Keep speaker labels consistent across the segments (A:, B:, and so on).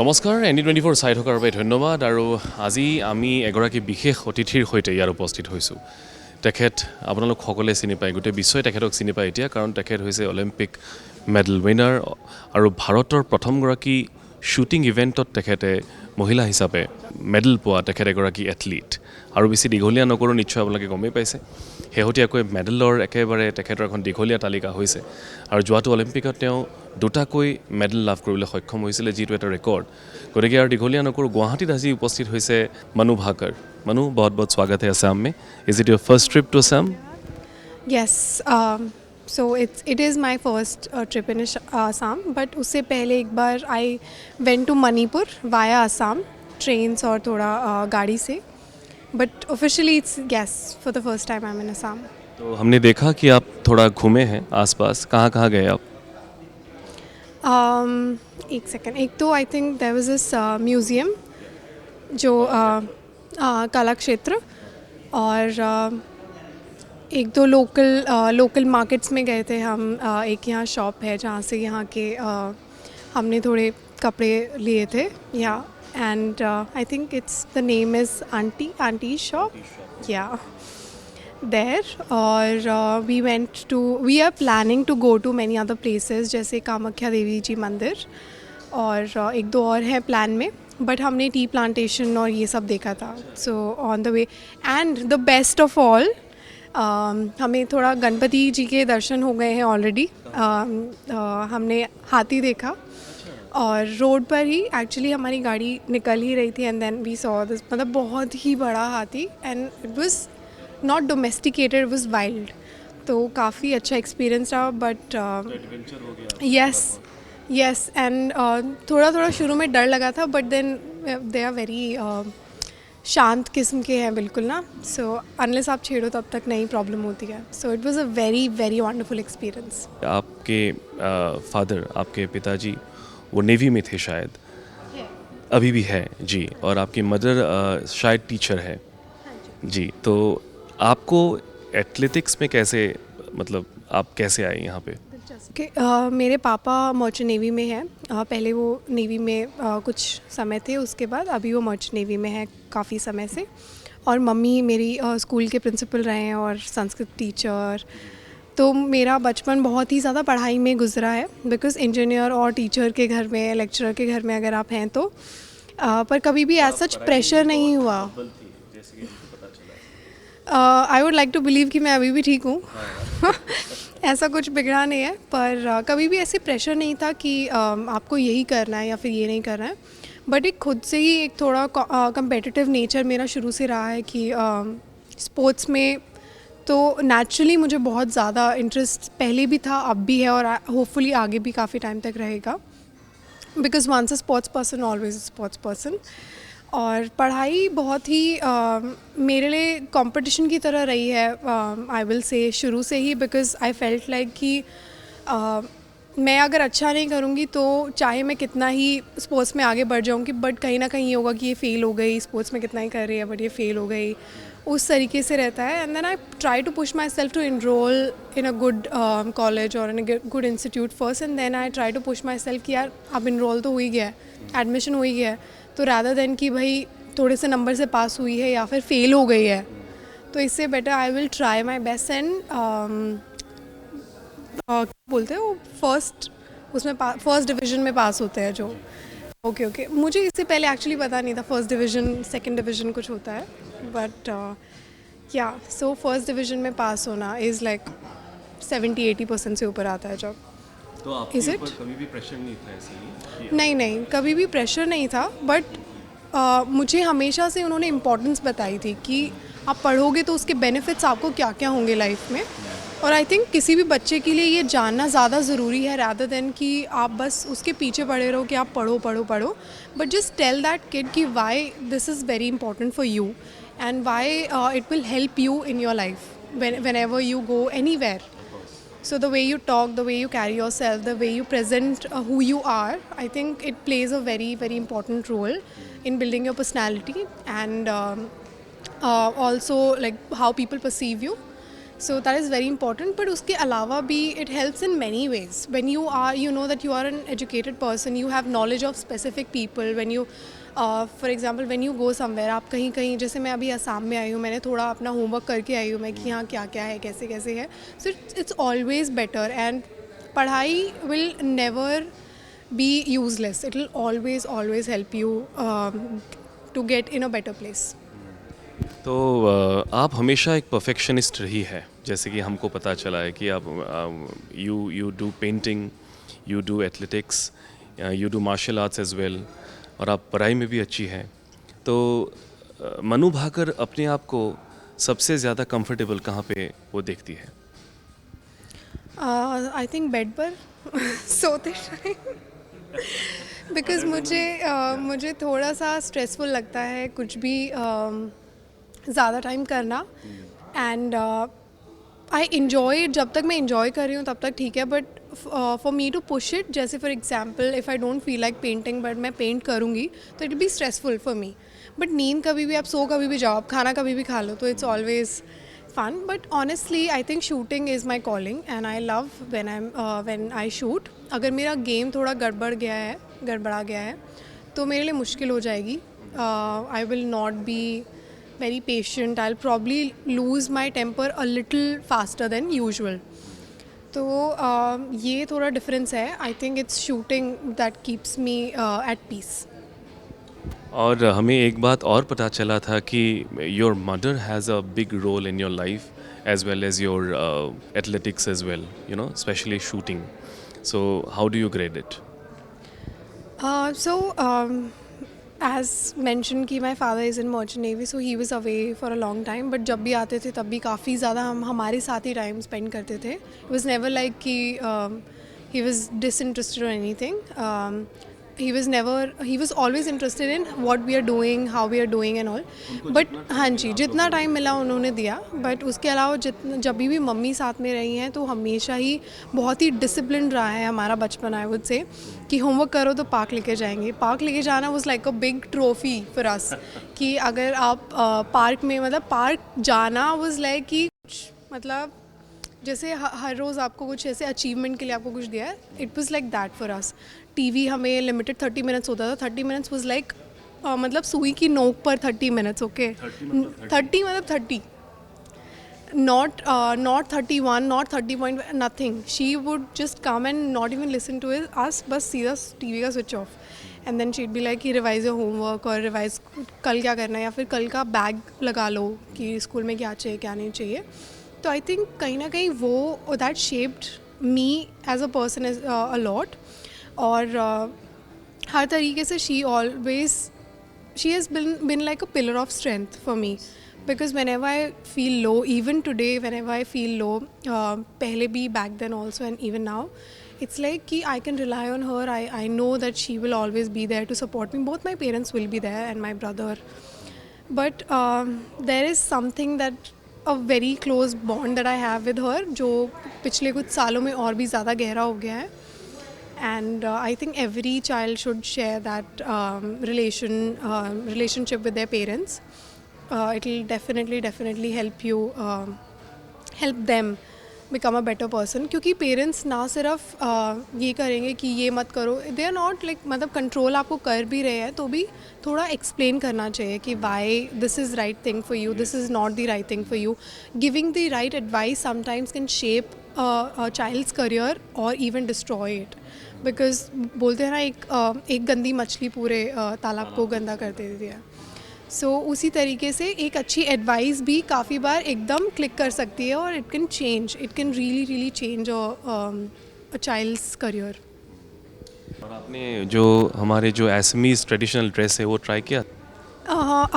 A: নমস্কাৰ ND24 চাই থকাৰ বাবে ধন্যবাদ আৰু আজি আমি এগৰাকী বিশেষ অতিথিৰ সৈতে ইয়াৰ উপস্থিত হৈছোঁ। তেখেত আপোনালোক সকলোৱে চিনি পায়, গোটেই বিশ্বই তেখেতক চিনি পায় এতিয়া, কাৰণ তেখেত হৈছে অলিম্পিক মেডেল উইনাৰ আৰু ভাৰতৰ প্ৰথমগৰাকী শ্বুটিং ইভেণ্টত তেখেতে মহিলা হিচাপে মেডেল পোৱা তেখেত এগৰাকী এথলিট। আৰু বেছি দীঘলীয়া নকৰোঁ, নিশ্চয় আপোনালোকে গমেই পাইছে শেহতীয়াকৈ মেডেলৰ একেবাৰে তেখেতৰ এখন দীঘলীয়া তালিকা হৈছে আৰু যোৱাটো অলিম্পিকত তেওঁ দুটাকৈ মেডেল লাভ কৰিবলৈ সক্ষম হৈছিলে, যিটো এটা ৰেকৰ্ড। গতিকে আৰু দীঘলীয়া নকৰোঁ, গুৱাহাটীত আজি উপস্থিত হৈছে মনু ভাকৰ। मनु बहुत बहुत स्वागत है असम में. Is it your first trip to Assam?
B: Yes, so it is my first trip in Assam, but उससे पहले एक बार I went to Manipur via Assam, trains और थोड़ा गाड़ी से. But officially it's yes for the first time I'm in Assam.
A: तो हमने देखा कि आप थोड़ा घूमे हैं आसपास, कहाँ गए आप?
B: एक सेकंड, एक तो I think there was this museum जो कला क्षेत्र, और एक दो लोकल मार्केट्स में गए थे हम. एक यहाँ शॉप है जहाँ से यहाँ के हमने थोड़े कपड़े लिए थे, या and I think it's the name is aunty shop, या देयर. और we are planning to go to many other places जैसे कामाख्या देवी जी मंदिर, और एक दो और हैं प्लान में, बट हमने टी प्लांटेशन और ये सब देखा था. So on the way, and the best of all हमें थोड़ा गणपति जी के दर्शन हो गए हैं ऑलरेडी. हमने हाथी देखा और रोड पर ही एक्चुअली हमारी गाड़ी निकल ही रही थी, and then we saw this, मतलब बहुत ही बड़ा हाथी, and it was not domesticated, it was wild. तो काफ़ी अच्छा एक्सपीरियंस रहा. बट यस एंड थोड़ा शुरू में डर लगा था, but then they are very शांत किस्म के हैं बिल्कुल ना. सो अनलेस आप छेड़ो तब तक नहीं प्रॉब्लम होती है. So it was a very very wonderful experience.
A: आपके फादर, आपके पिताजी वो नेवी में थे शायद, अभी भी है जी, और आपकी मदर शायद टीचर है जी. तो आपको एथलेटिक्स में कैसे, मतलब आप कैसे आए यहाँ पे?
B: मेरे पापा मर्चेंट नेवी में हैं. पहले वो नेवी में कुछ समय थे, उसके बाद अभी वो मर्चेंट नेवी में है काफ़ी समय से. और मम्मी मेरी स्कूल के प्रिंसिपल रहे हैं और संस्कृत टीचर. तो मेरा बचपन बहुत ही ज़्यादा पढ़ाई में गुजरा है, बिकॉज़ इंजीनियर और टीचर के घर में, लेक्चरर के घर में अगर आप हैं तो. पर कभी भी एज सच प्रेशर नहीं हुआ. I would like to believe कि मैं अभी भी ठीक हूँ. ऐसा कुछ बिगड़ा नहीं है, पर कभी भी ऐसे प्रेशर नहीं था कि आपको यही करना है या फिर ये नहीं करना है. बट एक खुद से ही एक थोड़ा कम्पेटिटिव नेचर मेरा शुरू से रहा है कि स्पोर्ट्स में तो नेचुरली मुझे बहुत ज़्यादा इंटरेस्ट पहले भी था, अब भी है, और होपफुली आगे भी काफ़ी टाइम तक रहेगा. Because once a sports person always a sports person. और पढ़ाई बहुत ही मेरे लिए कंपटीशन की तरह रही है, आई विल से, शुरू से ही. बिकॉज़ आई फेल्ट लाइक कि मैं अगर अच्छा नहीं करूँगी तो चाहे मैं कितना ही स्पोर्ट्स में आगे बढ़ जाऊँगी, बट कहीं ना कहीं ये होगा कि ये फ़ेल हो गई. स्पोर्ट्स में कितना ही कर रही है बट ये फ़ेल हो गई, उस तरीके से रहता है. And then I try to push myself to enrol in a good college और in a good institute first, and then I try to push myself कि यार अब इनरोल तो हो ही गया है, एडमिशन हो ही गया है, तो रादर देन कि भाई थोड़े से नंबर से पास हुई है या फिर फेल हो गई है, तो इससे better I will try my best. And बोलते हैं वो फर्स्ट डिवीज़न में पास होते हैं जो. ओके मुझे इससे पहले एक्चुअली पता नहीं था फर्स्ट डिवीज़न सेकंड डिवीज़न कुछ होता है, बट या सो फर्स्ट डिवीज़न में पास होना इज़ लाइक 70-80% से ऊपर आता है जब.
A: तो आपके ऊपर कभी भी प्रेशर नहीं था ऐसे?
B: नहीं, कभी भी प्रेशर नहीं था. बट मुझे हमेशा से उन्होंने इम्पोर्टेंस बताई थी कि आप पढ़ोगे तो उसके बेनिफिट्स आपको क्या क्या होंगे लाइफ में. और आई थिंक किसी भी बच्चे के लिए ये जानना ज़्यादा ज़रूरी है, रादर देन कि आप बस उसके पीछे पड़े रहो कि आप पढ़ो. But just tell that kid कि why this is very important for you, and why it will help you in your life whenever you go anywhere. So the way you talk, the way you carry yourself, the way you present who you are, I think it plays a very, very important role in building your personality, and also like how people perceive you. So that is very important. But उसके अलावा भी it helps in many ways. When you are, you know that you are an educated person, you have knowledge of specific people. When you, for example, when you go somewhere, आप कहीं कहीं, जैसे मैं अभी असम में आई हूँ, मैंने थोड़ा अपना होमवर्क करके आई हूँ मैं कि यहाँ क्या क्या है, कैसे कैसे है. So it's always better. And पढ़ाई will never be useless. It will always help you to get in a better place.
A: तो आप हमेशा एक परफेक्शनिस्ट रही है, जैसे कि हमको पता चला है कि आप you do painting, you do athletics, you do martial arts as well, और आप पढ़ाई में भी अच्छी हैं. तो मनु भाकर अपने आप को सबसे ज़्यादा कंफर्टेबल कहाँ पे वो देखती है?
B: आई थिंक बेड पर सोते टाइम. बिकॉज मुझे थोड़ा सा स्ट्रेसफुल लगता है कुछ भी ज़्यादा टाइम करना. And I enjoy it. जब तक मैं इन्जॉय कर रही हूँ तब तक ठीक है. But for me to push it, जैसे for example if I don't feel like painting but मैं पेंट करूँगी तो it be stressful for me. But नींद कभी भी, आप सो कभी भी जाओ, आप खाना कभी भी खा लो, तो it's always fun. But honestly I think shooting is my calling and I love when I shoot. अगर मेरा गेम थोड़ा गड़बड़ा गया है तो मेरे लिए मुश्किल हो जाएगी. I will not be very patient. I'll probably lose my temper a little faster than usual. तो ये थोड़ा डिफरेंस है. I think it's shooting that keeps me at peace.
A: और हमें एक बात और पता चला था कि your mother has a big role in your life as well as your athletics as well, you know, specially shooting. So how do you grade it?
B: So as mentioned कि my father is in merchant navy, so he was away for a long time. But जब भी आते थे तब भी काफ़ी ज़्यादा हम हमारे साथ ही टाइम स्पेंड करते थे. It was never like कि he was disinterested or anything. He was always interested in what we are doing, how we are doing and all. But हाँ जी, जितना टाइम मिला उन्होंने दिया. बट उसके अलावा जब भी मम्मी साथ में रही हैं तो हमेशा ही बहुत ही डिसिप्लिन रहा है हमारा बचपन. आई वुड से कि होमवर्क करो तो पार्क लेके जाएंगे. पार्क लेके जाना was like a big trophy for us. कि अगर आप पार्क में, मतलब पार्क जाना वाज लाइक कि मतलब जैसे हर रोज़ आपको कुछ ऐसे अचीवमेंट के लिए आपको कुछ दिया है. It was like that for us. TV हमें लिमिटेड 30 मिनट्स होता था. 30 मिनट्स वाज लाइक मतलब सुई की नोक पर 30 मिनट्स. ओके, 30 मतलब 30, not 31, not 30 point nothing. She would just come and not even listen to us, बस सीधा टीवी का switch off. And then she'd be like कि रिवाइज योर होमवर्क, और रिवाइज कल क्या करना है, या फिर कल का बैग लगा लो कि स्कूल में क्या चाहिए क्या नहीं चाहिए. तो आई थिंक कहीं ना कहीं वो that shaped me as a person as a lot. और हर तरीके से she has been like a pillar of strength for me. Because whenever I feel low, even today whenever I feel low, पहले भी, back then also and even now, it's like कि I can rely on her. I know that she will always be there to support me. Both my parents will be there and my brother. But there is something that a very close bond that I have with her जो पिछले कुछ सालों में और भी ज़्यादा गहरा हो गया है. And I think every child should share that relationship with their parents. It will definitely help them become a better person. क्योंकि पेरेंट्स ना सिर्फ ये करेंगे कि ये मत करो, दे आर नॉट लाइक, मतलब कंट्रोल आपको कर भी रहे हैं तो भी थोड़ा एक्सप्लेन करना चाहिए कि why this is right thing for you, this is not the right thing for you. Giving the right advice sometimes can shape a child's career और इवन डिस्ट्रॉय इट. बिकॉज बोलते हैं ना, एक गंदी मछली पूरे तालाब को गंदा कर देती है. सो उसी तरीके से एक अच्छी एडवाइस भी काफ़ी बार एकदम क्लिक कर सकती है और it can really change a child's career.
A: और आपने जो हमारे जो असमीज़ ट्रेडिशनल ड्रेस है वो ट्राई किया?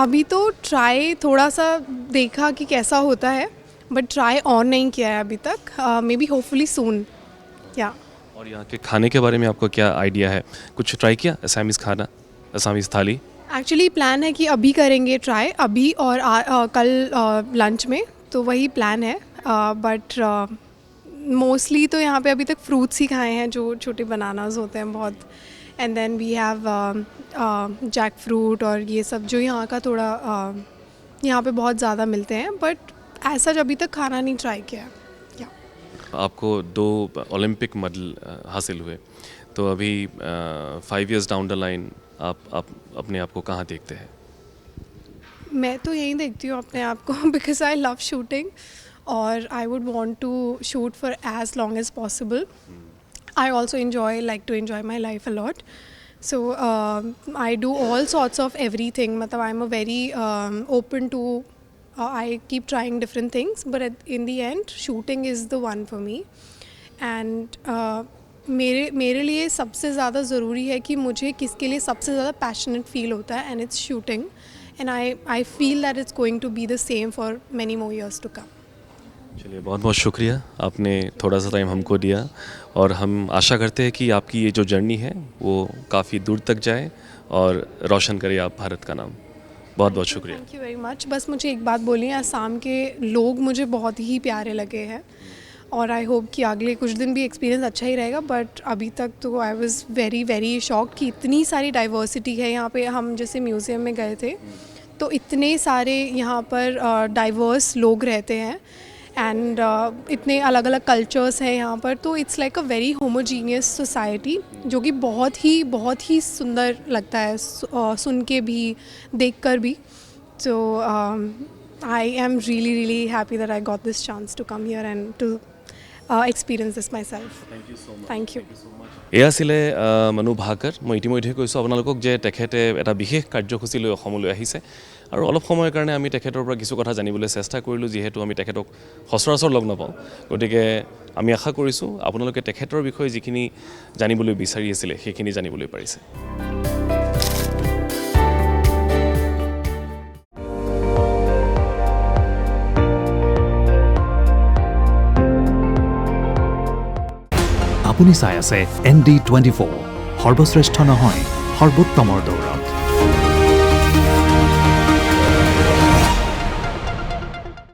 B: अभी तो ट्राई थोड़ा सा देखा कि कैसा होता है, बट ट्राई ऑन नहीं किया है अभी तक. मे बी होपफुली सून. या
A: और यहाँ के खाने के बारे में आपको क्या आइडिया है? कुछ ट्राई किया असमीज़ खाना, असमीज़ थाली?
B: एक्चुअली प्लान है कि अभी करेंगे ट्राई, अभी और कल लंच में, तो वही प्लान है. बट मोस्टली तो यहाँ पे अभी तक फ्रूट्स ही खाए हैं, जो छोटे बनानास होते हैं बहुत. And then we have jackfruit और ये सब जो यहाँ का थोड़ा यहाँ पे बहुत ज़्यादा मिलते हैं. बट ऐसा अभी तक खाना नहीं ट्राई किया। या
A: आपको 2 ओलंपिक मेडल हासिल हुए, तो अभी 5 इयर्स डाउन द लाइन आप अपने आप को कहाँ देखते हैं?
B: मैं तो यही देखती हूँ अपने आप को बिकॉज आई लव शूटिंग और I would want to shoot for as long as possible. I also like to enjoy my life a lot. So I do all sorts of everything. मतलब I'm a very open to. I keep trying different things, but in the end, shooting is the one for me. And मेरे लिए सबसे ज़्यादा ज़रूरी है कि मुझे किसके लिए सबसे ज़्यादा passionate feel होता है, and it's shooting. And I feel that it's going to be the same for many more years to come.
A: चलिए, बहुत बहुत शुक्रिया, आपने थोड़ा सा टाइम हमको दिया, और हम आशा करते हैं कि आपकी ये जो जर्नी है वो काफ़ी दूर तक जाए और रोशन करे आप भारत का नाम। बहुत बहुत शुक्रिया।
B: Thank you very much. बस मुझे एक बात बोलिए, आसाम के लोग मुझे बहुत ही प्यारे लगे हैं और आई होप कि अगले कुछ दिन भी एक्सपीरियंस अच्छा ही रहेगा। बट अभी तक तो I was very very shocked कि इतनी सारी डाइवर्सिटी है यहाँ पे। हम जैसे म्यूज़ियम में गए थे तो इतने सारे यहाँ पर डाइवर्स लोग रहते हैं एंड इतने अलग अलग कल्चर्स हैं यहाँ पर, तो it's like a very homogeneous society, जो कि बहुत ही सुंदर लगता है सुन के भी, देख कर भी। So I am really happy that I got this chance to come here and to experience this myself. Thank you.
A: এয়া আছিলে মনু ভাকৰ। মই ইতিমধ্যে কৈছোঁ আপোনালোকক যে তেখেতে এটা বিশেষ কাৰ্যসূচী লৈ অসমলৈ আহিছে, আৰু অলপ সময়ৰ কাৰণে আমি তেখেতৰ পৰা কিছু কথা জানিবলৈ চেষ্টা কৰিলোঁ, যিহেতু আমি তেখেতক সচৰাচৰ লগ নাপাওঁ। গতিকে আমি আশা কৰিছোঁ আপোনালোকে তেখেতৰ বিষয়ে যিখিনি জানিবলৈ বিচাৰি আছিলে সেইখিনি জানিবলৈ পাৰিছে।
C: আপুনি চাই আছে ND24, সৰ্বশ্ৰেষ্ঠ নহয় সৰ্বোত্তমৰ দৌৰ।